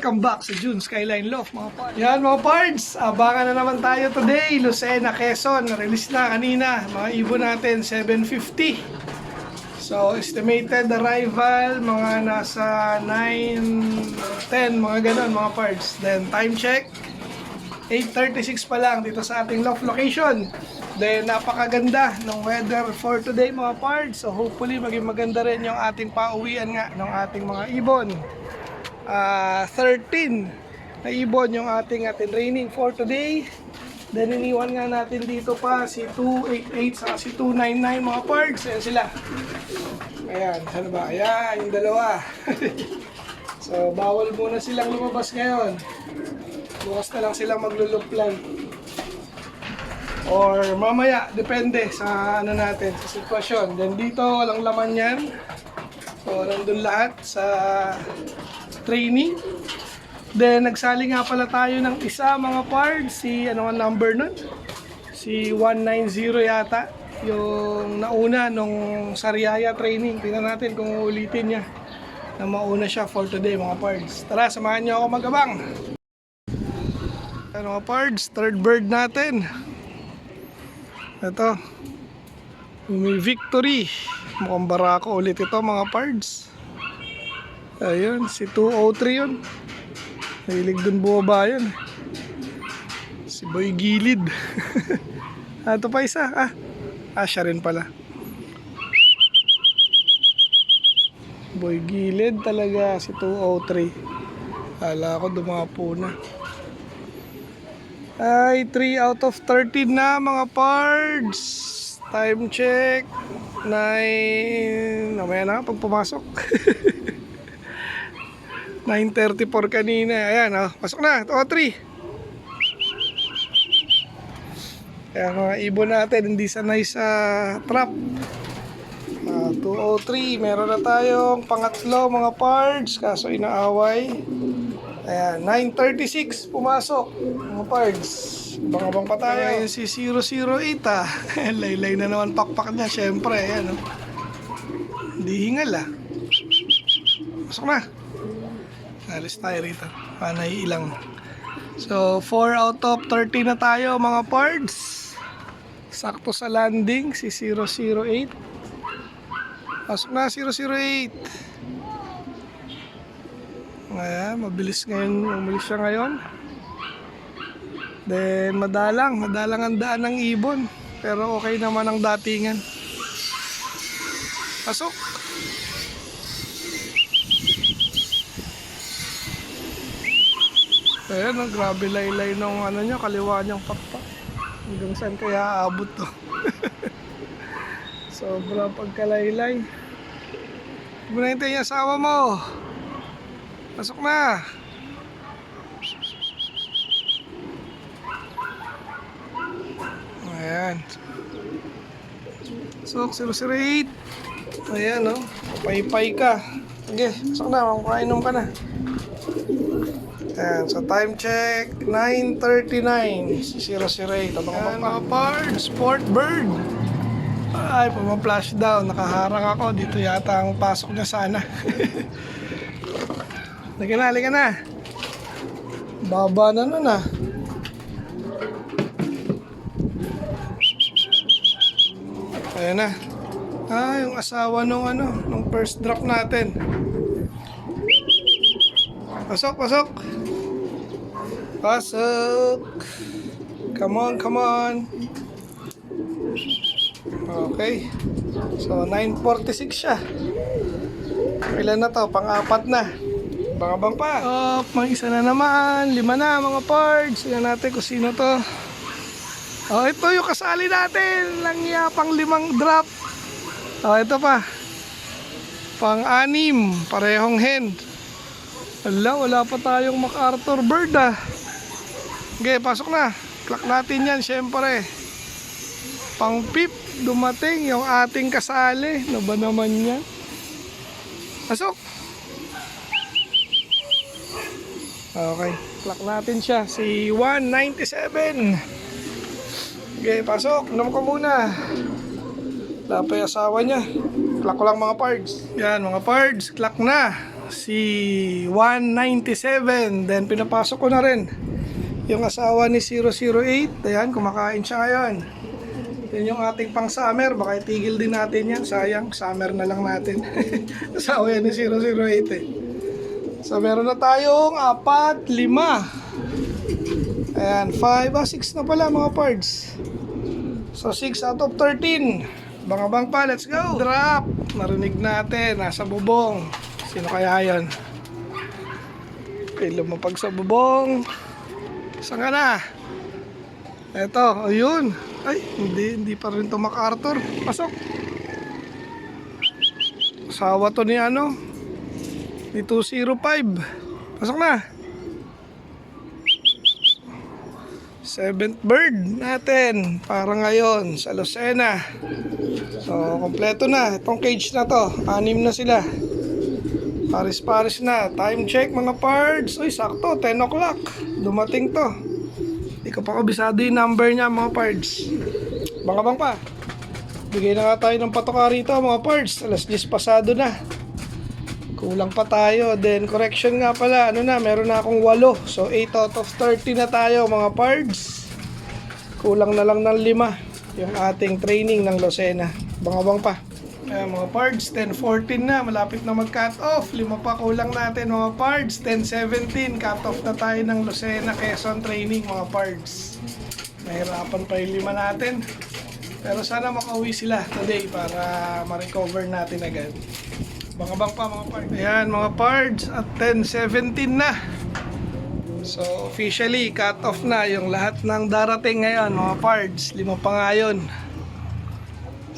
Welcome back sa June Skyline Loft mga pards. Yan mga pards, abangan na naman tayo today. Lucena, Quezon, release na kanina. Mga ibon natin, 750. So estimated arrival, mga nasa 9, 10, mga ganon mga pards. Then time check, 8:36 pa lang dito sa ating loft location. Then napakaganda ng weather for today mga pards. So hopefully maging maganda rin yung ating pauwian nga ng ating mga ibon. 13 na ibon yung ating training for today. Then iniwan nga natin dito pa si 288 saka si 299 mga pards. Ayan sila. Ayan, ano ba? Ayan, yung dalawa. So bawal muna silang lumabas ngayon. Bukas na lang silang magluluplan. Or mamaya, depende sa ano natin, sa sitwasyon. Then dito, walang laman yan. So nandun lahat sa training. Then nagsali nga pala tayo ng isa mga pards. Si ano ang number nun? Si 190 yata. Yung nauna nung Sariaya training. Tingnan natin kung ulitin niya na mauna siya for today mga pards. Tara, samahan niyo ako mag-abang. Ano mga pards, third bird natin. Ito. May victory. Mukhang barako ulit ito mga pards. Ayun, si 203 yun. Nahilig dun bumaba yun. Si Boy Gilid. Ito pa isa. Siya rin pala. Boy Gilid talaga, si 203. Kala ko dumapo na. Ay, 3 out of 13 na mga pards. Time check 9. Namaya na pag pumasok. 9:34 kanina. Ayan, pasok na. 203. Ayan, mga ibon natin hindi sanay sa trap. 203. Meron na tayong pangatlo mga pards. Kaso inaaway. Ayan, 9:36 pumasok mga pards. Abang-abang pa tayo. Ayan si 008 Laylay na naman pakpak niya. Syempre, ayan hindi hingal Pasok na. Alis tayo rito. Panay ilang. So 4 out of 30 na tayo mga pards. Sakto sa landing si 008. Pasok na 008. Ayan, mabilis ngayon. Mabilis siya ngayon. Then madalang ang daan ng ibon. Pero okay naman ang datingan. Pasok. Ayan, grabe laylay nung ano niya, kaliwa niyang pakpak. Hanggang saan kaya aabot to? Sobrang pagkalaylay. Gunahintay yung asawa mo. Pasok na. Ayan. Pasok, 008. Ayan, paypay ka. Sige, pasok na, makainom ka na. Ayan, so time check 9:39 si 008. Ayan mga pards, sport bird. Ay, puma-flash down. Nakaharang ako. Dito yata ang pasok niya sana. Halika na. Baba na nun Ayan na. Yung asawa nung first drop natin. Pasok. Come on. Okay. So 9:46 siya. Ilan na to? Pang-apat na. Bang-abang pa. May isa na naman. 5 na mga pards. Tingnan natin kung sino to. Ito yung kasali natin. Langya, pang 5 drop. Ito pa. Pang-6. Parehong hen. Wala pa tayong MacArthur bird Okay, pasok na. Clock natin yan, syempre. Pang-pip, dumating yung ating kasali. Ano ba naman yan? Pasok. Okay, clock natin siya. Si 197. Okay, pasok. Inom ko muna. Wala pa yung asawa niya. Clock ko lang mga pards. Yan mga pards, clock na. si 197. Then pinapasok ko na rin yung asawa ni 008. Ayan, kumakain siya ngayon. Yan yung ating pang summer. Baka itigil din natin yan. Sayang, summer na lang natin. Asawa yan ni 008 eh. So meron na tayong 4, 5. Ayan, 6 na pala mga parts. So 6 out of 13. Bang-abang pa, let's go. Drop. Narinig natin, nasa bubong. Sino kaya yan? Okay, lumapag sa bubong. Saan ka na? Eto, ayun. Ay, hindi pa rin ito MacArthur. Pasok. Asawa to ni ano? Ni 205. Pasok na. 7th bird natin para ngayon sa Lucena. So, kompleto na. Itong cage na to. 6 na sila. Paris-paris na. Time check mga parts. Uy, sakto. 10 o'clock. Dumating to. Hindi ko pa kabisado yung number niya mga parts. Bang-abang pa. Bigay na nga tayo ng patoka rito mga parts. Alas 10 pasado na. Kulang pa tayo. Then correction nga pala. Ano na, meron na akong 8. So 8 out of 30 na tayo mga parts. Kulang na lang ng 5 yung ating training ng Lucena. Bang-abang pa. Ayan mga parts, 10-14 na. Malapit na mag-cut off. 5 pa kulang natin mga parts. 10-17. Cut off na tayo ng Lucena Quezon training mga parts. Nahirapan pa yung 5 natin. Pero sana makauwi sila today para ma-recover natin agad. Bang-abang pa mga parts. Ayan mga parts, at 10-17 na. So officially cut off na yung lahat ng darating ngayon mga parts. 5 pa nga yun.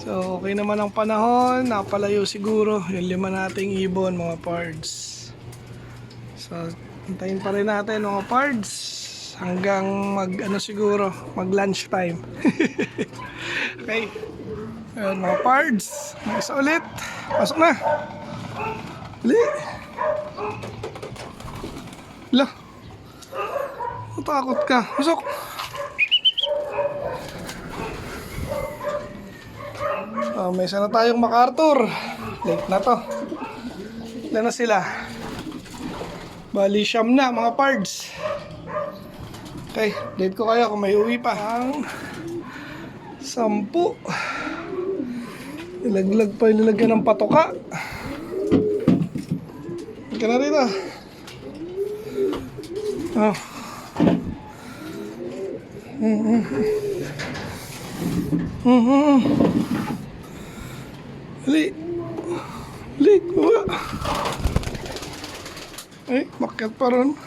So okay naman ang panahon. Napalayo siguro yung 5 nating ibon mga parts. So hintayin pa rin natin mga parts hanggang mag lunch time. Okay. Ayan mga parts, may isa ulit. Pasok na. Uli. Hala. Matakot ka. Pasok. May isa na tayong MacArthur. Late na to. Ilan na sila? Bali siyam na mga parts. Okay, date ko kayo kung may uwi pa. Ang 10. Ilaglag pa, ilalagyan ng patoka. Ika na rin ah. Oh. Hali. Hali, kuha. Ay, makyat pa ron.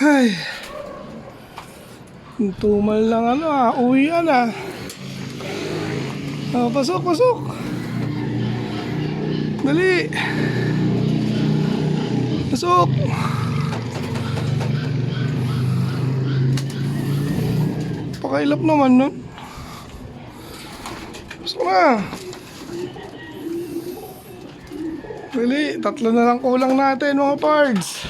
Ay. Tumal lang uwi na. Pasok. Dali. Pasok. Pakailap naman nun. Pasok na. Dali, 3 na lang kulang natin mga parts.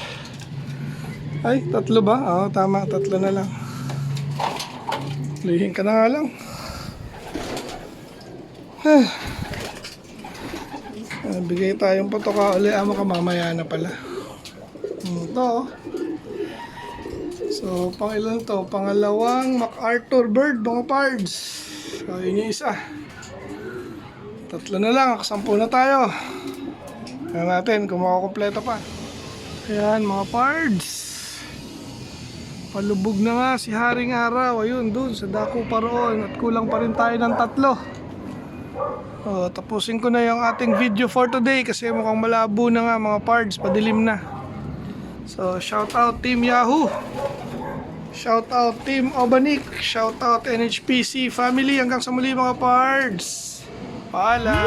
Ay, 3 ba? Oo, tama, 3 na lang. Lihin ka na nga lang. Bigay tayong patoka ulit. Maka mamaya na pala. Ito. So, pang ilan to? Pangalawang MacArthur bird mga parts. So, yun yung isa. 3 na lang. 10 na tayo. Tingnan natin kung makakompleto pa. Ayan mga parts. Palubog na nga si Haring Araw. Ayun, dun sa dako pa roon. At kulang pa rin tayo ng 3. Tapusin ko na yung ating video for today kasi mukhang malabo na nga mga parts. Padilim na. So, shout out Team Yahoo. Shout out Team Obanik. Shout out NHPC family. Hanggang sa muli mga parts. Paalam.